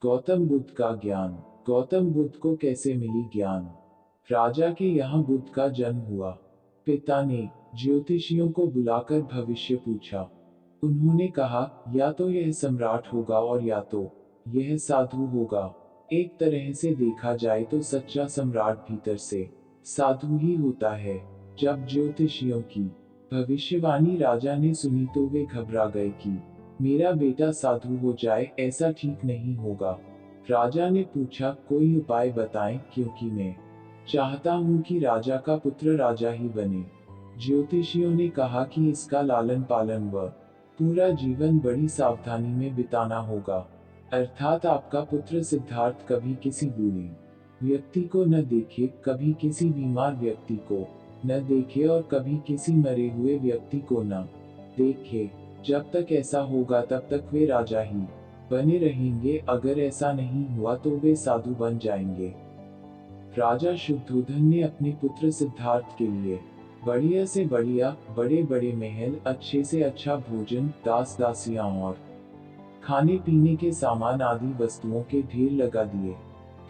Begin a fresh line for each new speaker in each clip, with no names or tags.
गौतम बुद्ध का ज्ञान। गौतम बुद्ध को कैसे मिली ज्ञान? राजा के यहाँ बुद्ध का जन्म हुआ। पिता ने ज्योतिषियों को बुलाकर भविष्य पूछा। उन्होंने कहा, या तो यह सम्राट होगा और या तो यह साधु होगा। एक तरह से देखा जाए तो सच्चा सम्राट भीतर से साधु ही होता है। जब ज्योतिषियों की भविष्यवाणी राजा ने सुनी तो वे घबरा गए कि मेरा बेटा साधु हो जाए, ऐसा ठीक नहीं होगा। राजा ने पूछा, कोई उपाय बताएं, क्योंकि मैं चाहता हूं कि राजा का पुत्र राजा ही बने। ज्योतिषियों ने कहा कि इसका लालन पालन व पूरा जीवन बड़ी सावधानी में बिताना होगा। अर्थात आपका पुत्र सिद्धार्थ कभी किसी बूढ़े व्यक्ति को न देखे, कभी किसी बीमार व्यक्ति को न देखे और कभी किसी मरे हुए व्यक्ति को न देखे। जब तक ऐसा होगा तब तक वे राजा ही बने रहेंगे। अगर ऐसा नहीं हुआ तो वे साधु बन जाएंगे। राजा शुद्धोधन ने अपने पुत्र सिद्धार्थ के लिए बढ़िया से बढ़िया, बड़े बड़े महल, अच्छे से अच्छा भोजन, दास दासियां और खाने पीने के सामान आदि वस्तुओं के ढेर लगा दिए।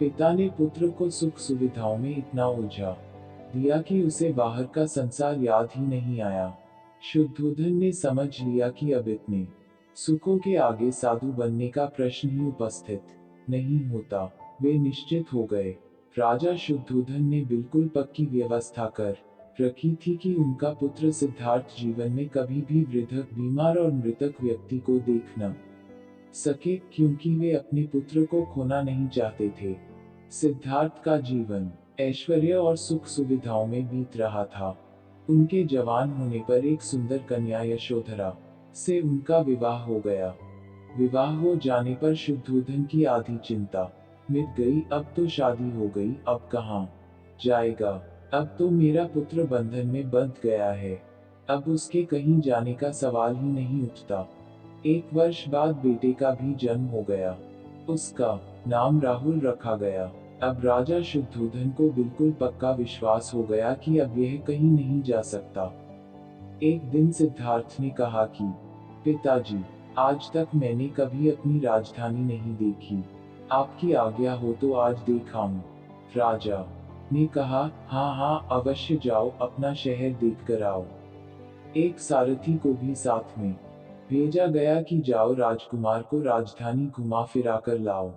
पिता ने पुत्र को सुख सुविधाओं में इतना उलझा दिया कि उसे बाहर का संसार याद ही नहीं आया। शुद्धोधन ने समझ लिया कि अब इतने सुखों के आगे साधु बनने का प्रश्न ही उपस्थित नहीं होता। वे निश्चित हो गए। राजा शुद्धोधन ने बिल्कुल पक्की व्यवस्था कर रखी थी कि उनका पुत्र सिद्धार्थ जीवन में कभी भी वृद्ध, बीमार और मृतक व्यक्ति को देख न सके, क्योंकि वे अपने पुत्र को खोना नहीं चाहते थे। सिद्धार्थ का जीवन ऐश्वर्य और सुख सुविधाओं में बीत रहा था। उनके जवान होने पर एक सुंदर कन्या यशोधरा से उनका विवाह हो गया। विवाह हो जाने पर शुद्धोधन की आधी चिंता मिट गई। अब तो शादी हो गई, अब कहाँ जाएगा? अब तो मेरा पुत्र बंधन में बंध गया है। अब उसके कहीं जाने का सवाल ही नहीं उठता। एक वर्ष बाद बेटे का भी जन्म हो गया। उसका नाम राहुल रखा गया। अब राजा शुद्धोधन को बिल्कुल पक्का विश्वास हो गया कि अब यह कहीं नहीं जा सकता। एक दिन सिद्धार्थ ने कहा कि पिताजी, आज तक मैंने कभी अपनी राजधानी नहीं देखी। आपकी आज्ञा हो तो आज देख आऊं। राजा ने कहा, हाँ हाँ, अवश्य जाओ, अपना शहर देख कर आओ। एक सारथी को भी साथ में भेजा गया कि जाओ राजकुमार को राजधानी घुमा फिरा कर लाओ।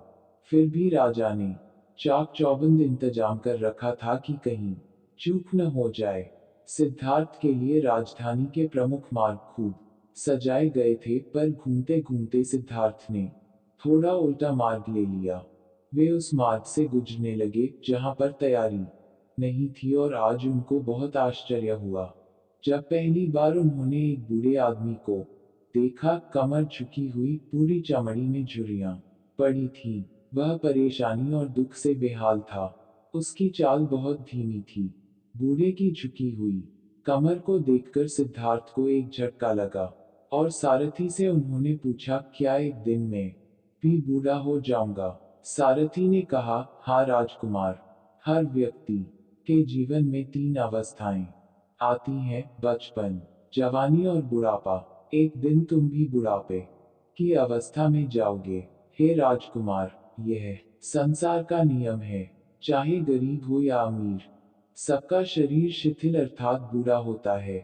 फिर भी राजा ने चाक चौबंद इंतजाम कर रखा था कि कहीं चूक न हो जाए। सिद्धार्थ के लिए राजधानी के प्रमुख मार्ग खूब सजाए गए थे, पर घूमते घूमते सिद्धार्थ ने थोड़ा उल्टा मार्ग ले लिया। वे उस मार्ग से गुजरने लगे जहां पर तैयारी नहीं थी, और आज उनको बहुत आश्चर्य हुआ जब पहली बार उन्होंने एक बूढ़े आदमी को देखा। कमर झुकी हुई, पूरी चमड़ी में झुर्रियां पड़ी थी। वह परेशानी और दुख से बेहाल था। उसकी चाल बहुत धीमी थी। बूढ़े की झुकी हुई कमर को देखकर सिद्धार्थ को एक झटका लगा और सारथी से उन्होंने पूछा, क्या एक दिन में भी बूढ़ा हो जाऊंगा? सारथी ने कहा, हाँ राजकुमार, हर व्यक्ति के जीवन में 3 अवस्थाएं आती हैं, बचपन, जवानी और बुढ़ापा। एक दिन तुम भी बुढ़ापे की अवस्था में जाओगे। हे राजकुमार, यह संसार का नियम है। चाहे गरीब हो या अमीर, सबका शरीर शिथिल अर्थात बूढ़ा होता है।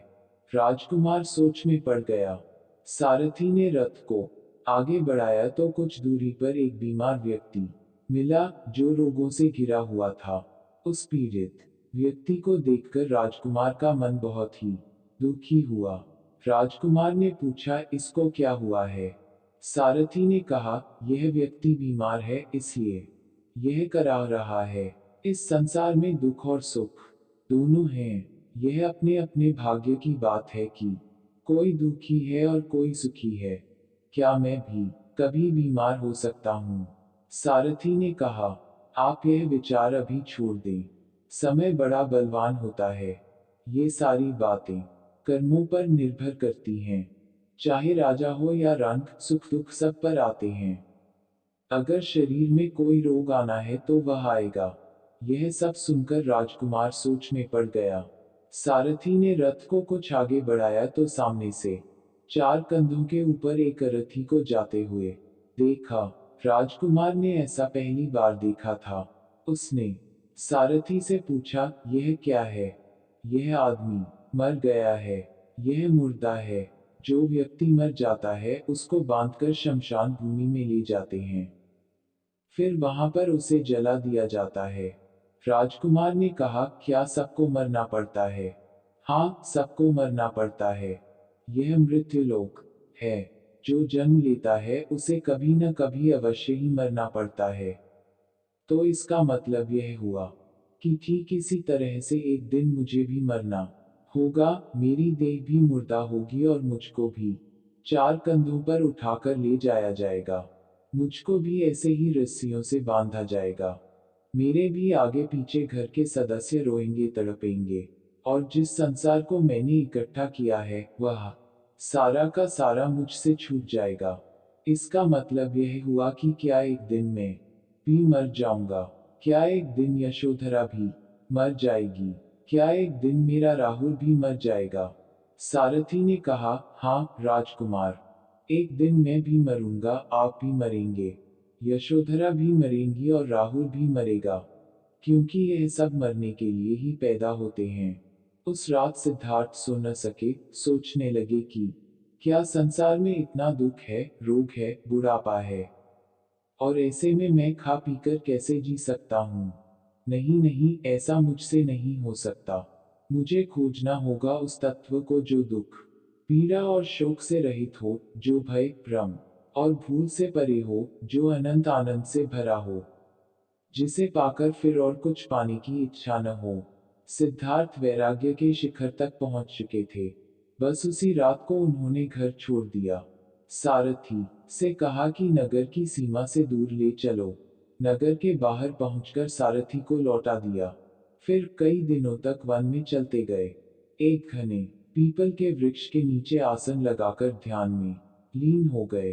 राजकुमार सोच में पड़ गया। सारथी ने रथ को आगे बढ़ाया तो कुछ दूरी पर एक बीमार व्यक्ति मिला जो रोगों से घिरा हुआ था। उस पीड़ित व्यक्ति को देखकर राजकुमार का मन बहुत ही दुखी हुआ। राजकुमार ने पूछा, इसको क्या हुआ है? सारथी ने कहा, यह व्यक्ति बीमार है, इसलिए यह करा रहा है। इस संसार में दुख और सुख दोनों हैं। यह अपने अपने भाग्य की बात है कि कोई दुखी है और कोई सुखी है। क्या मैं भी कभी बीमार हो सकता हूँ? सारथी ने कहा, आप यह विचार अभी छोड़ दें। समय बड़ा बलवान होता है। ये सारी बातें कर्मों पर निर्भर करती हैं। चाहे राजा हो या रंक, सुख दुख सब पर आते हैं। अगर शरीर में कोई रोग आना है तो वह आएगा। यह सब सुनकर राजकुमार सोच में पड़ गया। सारथी ने रथ को कुछ आगे बढ़ाया तो सामने से 4 कंधों के ऊपर एक अरथी को जाते हुए देखा। राजकुमार ने ऐसा पहली बार देखा था। उसने सारथी से पूछा, यह क्या है? यह आदमी मर गया है। यह मुर्दा है। जो व्यक्ति मर जाता है उसको बांधकर शमशान भूमि में ले जाते हैं। फिर वहां पर उसे जला दिया जाता है। राजकुमार ने कहा, क्या सबको मरना पड़ता है? हाँ, सबको मरना पड़ता है। यह मृत्युलोक है। जो जन्म लेता है उसे कभी न कभी अवश्य ही मरना पड़ता है। तो इसका मतलब यह हुआ कि ठीक इसी तरह से एक दिन मुझे भी मरना होगा। मेरी देह भी मुर्दा होगी और मुझको भी 4 कंधों पर उठाकर ले जाया जाएगा। मुझको भी ऐसे ही रस्सियों से बांधा जाएगा। मेरे भी आगे पीछे घर के सदस्य रोएंगे, तड़पेंगे। और जिस संसार को मैंने इकट्ठा किया है वह सारा का सारा मुझसे छूट जाएगा। इसका मतलब यह हुआ कि क्या एक दिन मैं भी मर जाऊंगा? क्या एक दिन यशोधरा भी मर जाएगी? क्या एक दिन मेरा राहुल भी मर जाएगा? सारथी ने कहा, हाँ राजकुमार, एक दिन मैं भी मरूंगा, आप भी मरेंगे, यशोधरा भी मरेंगी और राहुल भी मरेगा, क्योंकि यह सब मरने के लिए ही पैदा होते हैं। उस रात सिद्धार्थ सो न सके, सोचने लगे कि क्या संसार में इतना दुख है, रोग है, बुढ़ापा है, और ऐसे में मैं खा पीकर कैसे जी सकता हूँ? नहीं नहीं, ऐसा मुझसे नहीं हो सकता। मुझे खोजना होगा उस तत्व को जो दुख, पीड़ा और शोक से रहित हो, जो भय, भ्रम और भूल से परे हो, जो अनंत आनंद से भरा हो, जिसे पाकर फिर और कुछ पाने की इच्छा न हो। सिद्धार्थ वैराग्य के शिखर तक पहुंच चुके थे। बस उसी रात को उन्होंने घर छोड़ दिया। सारथी से कहा कि नगर की सीमा से दूर ले चलो। नगर के बाहर पहुंचकर सारथी को लौटा दिया। फिर कई दिनों तक वन में चलते गए। एक घने पीपल के वृक्ष के नीचे आसन लगाकर ध्यान में लीन हो गए।